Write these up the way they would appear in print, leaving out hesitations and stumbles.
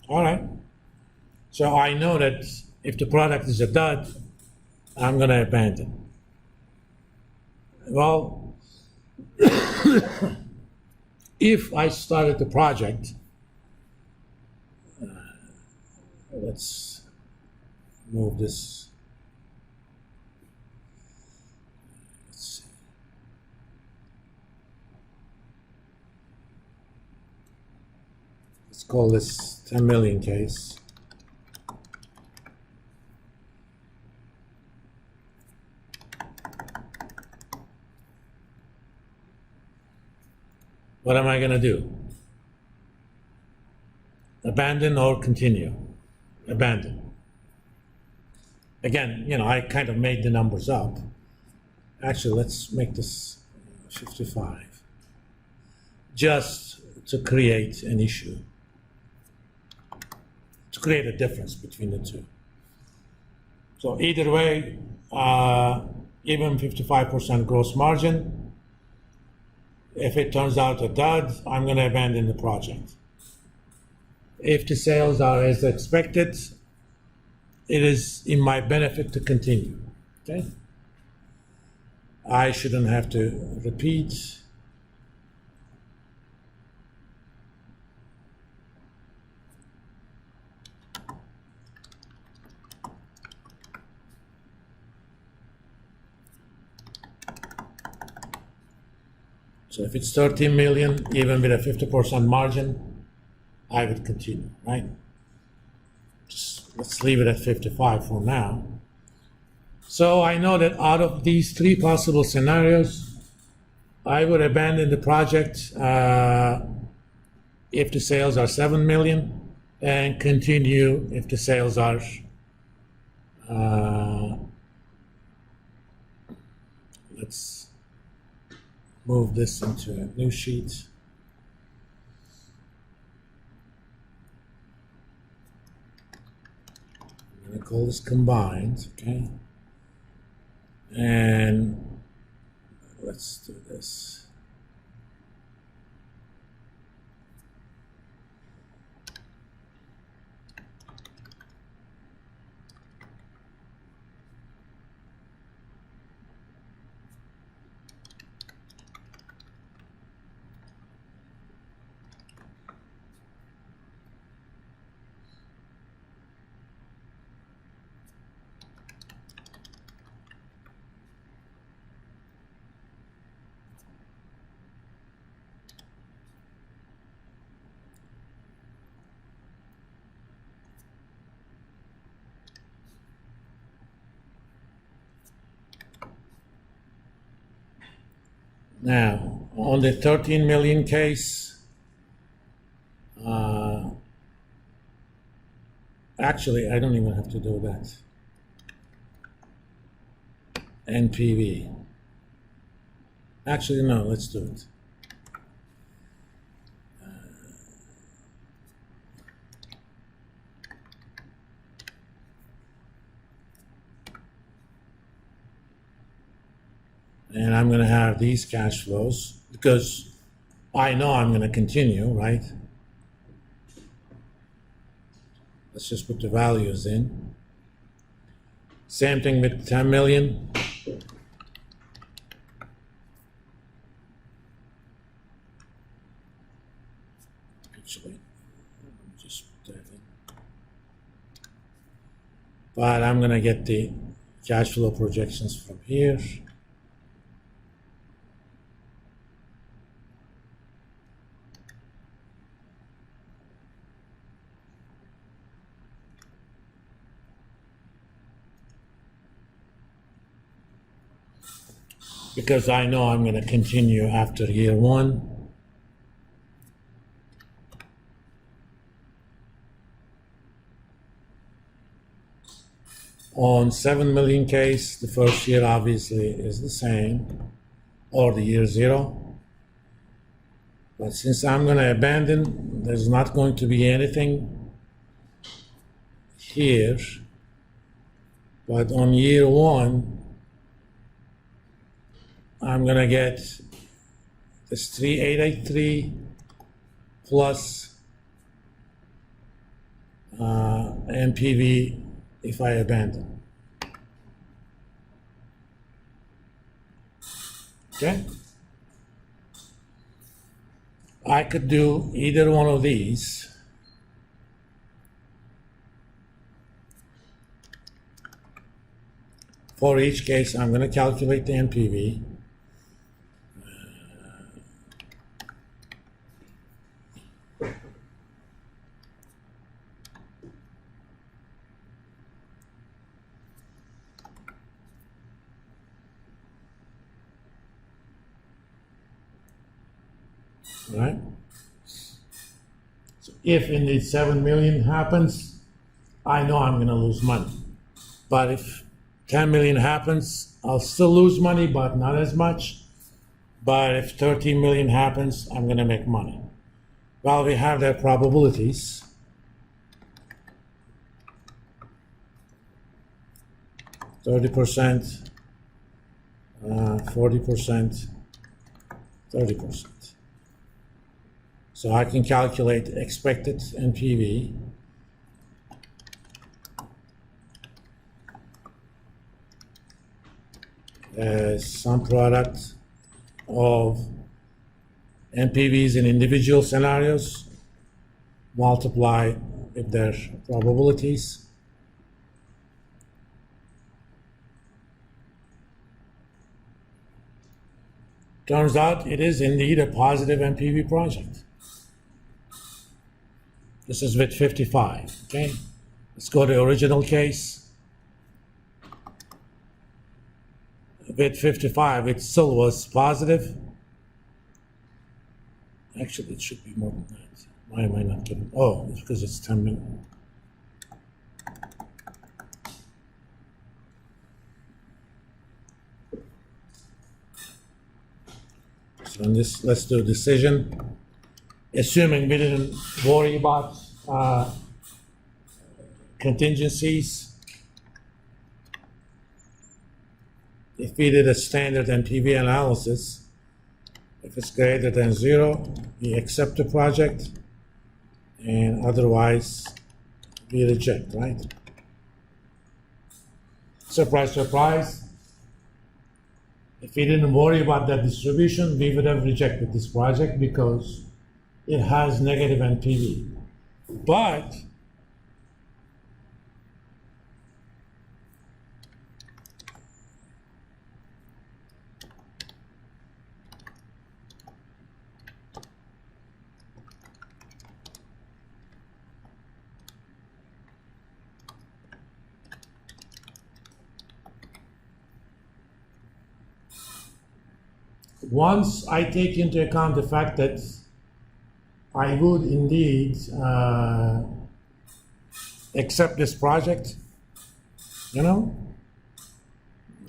All right. So I know that if the product is a dud, I'm going to abandon. Well, if I started the project, let's move this. Let's see. Let's call this 10 million case. What am I going to do? Abandon or continue? Abandon. Again, I kind of made the numbers up. Actually, let's make this 55. Just to create an issue. To create a difference between the two. So either way, even 55% gross margin, if it turns out a dud, I'm going to abandon the project. If the sales are as expected, it is in my benefit to continue. Okay? I shouldn't have to repeat. So if it's 13 million, even with a 50% margin, I would continue, right? Just let's leave it at 55 for now. So I know that out of these three possible scenarios, I would abandon the project if the sales are 7 million and continue if the sales are let's move this into a new sheet. I'm going to call this combined, okay? And let's do this. Now, on the 13 million case, actually, I don't even have to do that. NPV. Actually, no, let's do it. And I'm going to have these cash flows because I know I'm going to continue, right? Let's just put the values in. Same thing with 10 million. Actually, just put that in. But I'm going to get the cash flow projections from here. Because I know I'm going to continue after year one. On 7 million case, the first year obviously is the same, or the year zero. But since I'm going to abandon, there's not going to be anything here. But on year one, I'm going to get this 3883 plus NPV if I abandon. Okay? I could do either one of these. For each case, I'm going to calculate the NPV. Right? So if indeed 7 million happens, I know I'm going to lose money. But if 10 million happens, I'll still lose money, but not as much. But if 13 million happens, I'm going to make money. Well, we have their probabilities. %, 40%, 30%. So I can calculate expected NPV as some product of NPVs in individual scenarios multiply with their probabilities. Turns out it is indeed a positive NPV project. This is with 55, okay? Let's go to the original case. With 55, it still was positive. Actually, it should be more than that. Why am I not getting? Oh, it's because it's 10 minutes. So in this, let's do decision. Assuming we didn't worry about contingencies. If we did a standard NPV analysis, if it's greater than 0, we accept the project, and otherwise we reject, right? Surprise, surprise. If we didn't worry about that distribution, we would have rejected this project because it has negative NPV. But once I take into account the fact that I would indeed accept this project, you know,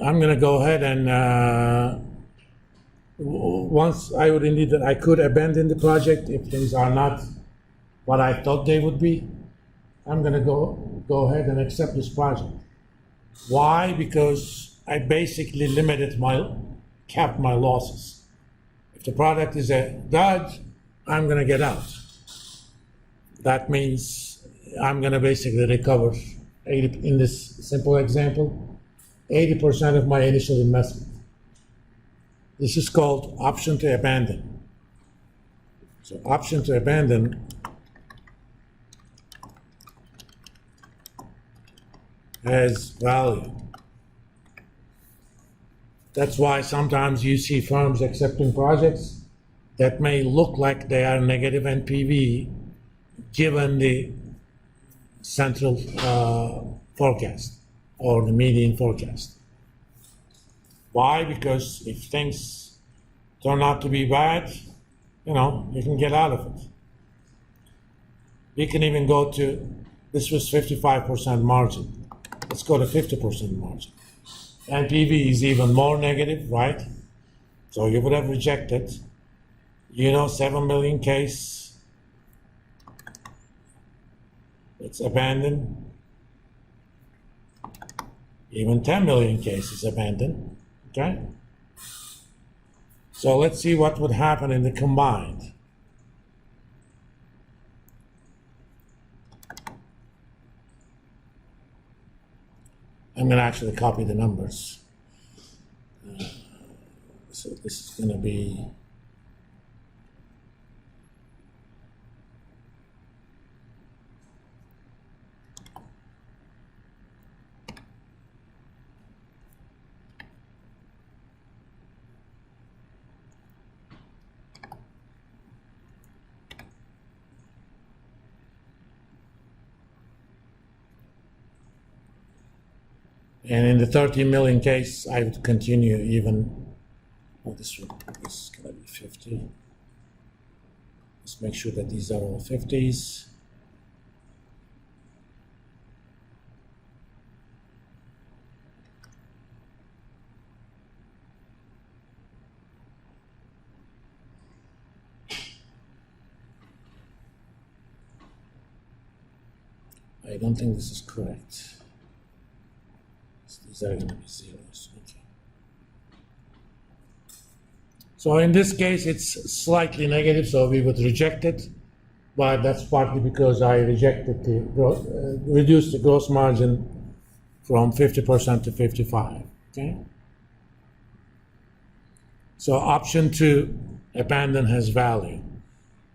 I'm going to go ahead and once I would indeed that I could abandon the project if things are not what I thought they would be. I'm going to go ahead and accept this project. Why? Because I basically capped my losses. If the product is a dud, I'm going to get out. That means I'm going to basically recover 80, in this simple example, 80% of my initial investment. This is called option to abandon. So option to abandon has value. That's why sometimes you see firms accepting projects that may look like they are negative NPV given the central forecast or the median forecast. Why? Because if things turn out to be bad, you know, you can get out of it. We can even go to, this was 55% margin. Let's go to 50% margin. NPV is even more negative, right? So you would have rejected, you know, 7 million case, it's abandoned. Even 10 million cases abandoned, okay? So let's see what would happen in the combined. I'm going to actually copy the numbers. So this is going to be and in the 30 million case, I would continue even. Oh, this is going to be 50. Let's make sure that these are all 50s. I don't think this is correct. These are going to be zeros. Okay. So in this case, it's slightly negative, so we would reject it. But that's partly because I rejected the reduced the gross margin from 50% to 55%. Okay. So option 2, abandon has value.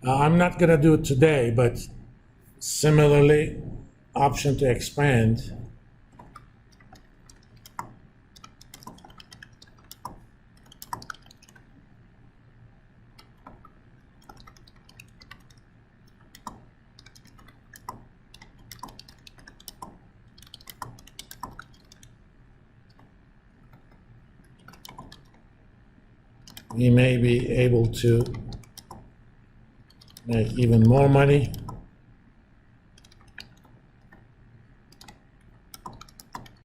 I'm not going to do it today, but similarly, option to expand we may be able to make even more money.